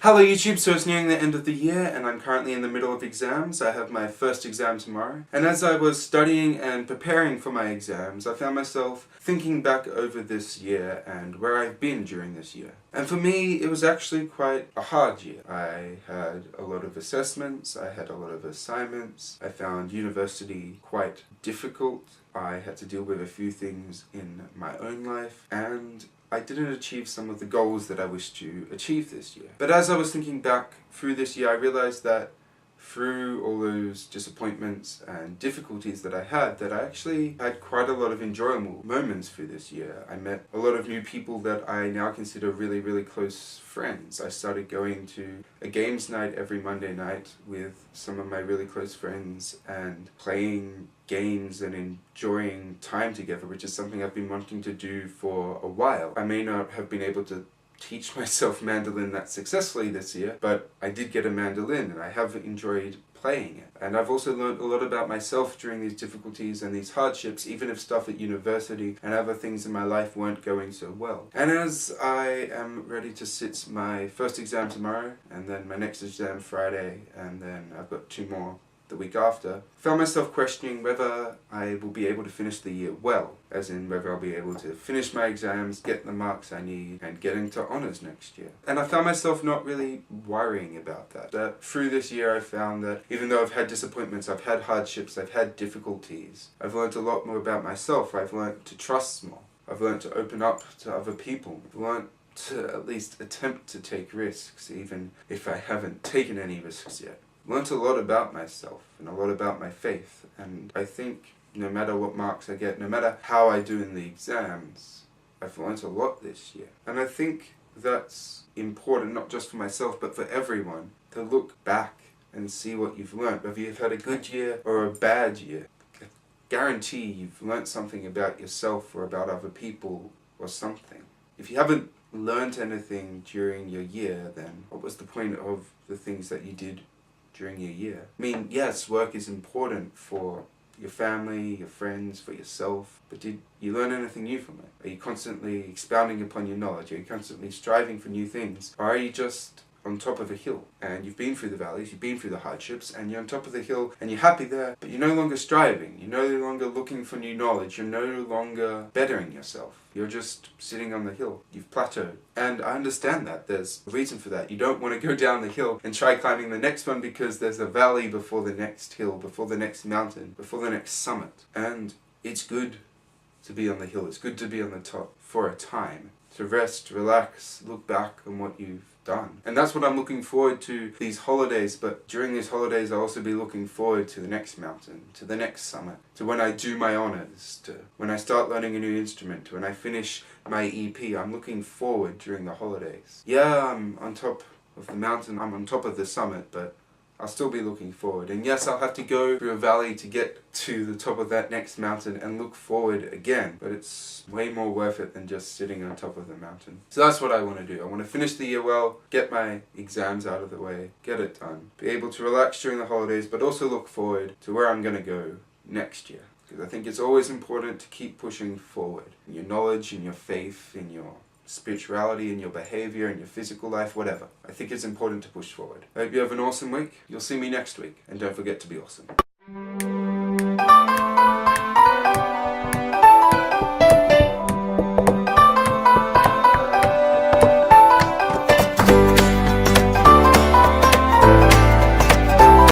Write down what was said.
Hello YouTube, so it's nearing the end of the year and I'm currently in the middle of exams. I have my first exam tomorrow. And as I was studying and preparing for my exams, I found myself thinking back over this year and where I've been during this year. And for me, it was actually quite a hard year. I had a lot of assessments, I had a lot of assignments, I found university quite difficult. I had to deal with a few things in my own life, and I didn't achieve some of the goals that I wished to achieve this year. But as I was thinking back through this year, I realized that through all those disappointments and difficulties that I had, that I actually had quite a lot of enjoyable moments through this year. I met a lot of new people that I now consider really, really close friends. I started going to a games night every Monday night with some of my really close friends and playing games and enjoying time together, which is something I've been wanting to do for a while. I may not have been able to teach myself mandolin that successfully this year, but I did get a mandolin and I have enjoyed playing it. And I've also learned a lot about myself during these difficulties and these hardships, even if stuff at university and other things in my life weren't going so well. And as I am ready to sit my first exam tomorrow, and then my next exam Friday, and then I've got 2 more the week after, I found myself questioning whether I will be able to finish the year well, as in whether I'll be able to finish my exams, get the marks I need, and get into honours next year. And I found myself not really worrying about that. That through this year I found that even though I've had disappointments, I've had hardships, I've had difficulties, I've learned a lot more about myself. I've learned to trust more. I've learned to open up to other people. I've learned to at least attempt to take risks, even if I haven't taken any risks yet. Learned a lot about myself and a lot about my faith, and I think no matter what marks I get, no matter how I do in the exams, I've learned a lot this year. And I think that's important not just for myself but for everyone, to look back and see what you've learned, whether you've had a good year or a bad year. I guarantee you've learned something about yourself or about other people or something. If you haven't learned anything during your year, then what was the point of the things that you did during your year? I mean, yes, work is important for your family, your friends, for yourself, but did you learn anything new from it? Are you constantly expounding upon your knowledge? Are you constantly striving for new things? Or are you just on top of a hill and you've been through the valleys, you've been through the hardships, and you're on top of the hill and you're happy there, but you're no longer striving, you're no longer looking for new knowledge, you're no longer bettering yourself, you're just sitting on the hill, you've plateaued. And I understand that there's a reason for that. You don't want to go down the hill and try climbing the next one because there's a valley before the next hill, before the next mountain, before the next summit. And it's good to be on the hill, it's good to be on the top for a time, to rest, relax, look back on what you've done. And that's what I'm looking forward to these holidays, but during these holidays I'll also be looking forward to the next mountain, to the next summit, to when I do my honours, to when I start learning a new instrument, to when I finish my EP. I'm looking forward during the holidays. Yeah, I'm on top of the mountain, I'm on top of the summit, but I'll still be looking forward. And yes, I'll have to go through a valley to get to the top of that next mountain and look forward again. But it's way more worth it than just sitting on top of the mountain. So that's what I want to do. I want to finish the year well, get my exams out of the way, get it done. Be able to relax during the holidays, but also look forward to where I'm going to go next year. Because I think it's always important to keep pushing forward in your knowledge, in your faith, in your spirituality, in your behavior, in your physical life, whatever. I think it's important to push forward. I hope you have an awesome week. You'll see me next week. And don't forget to be awesome.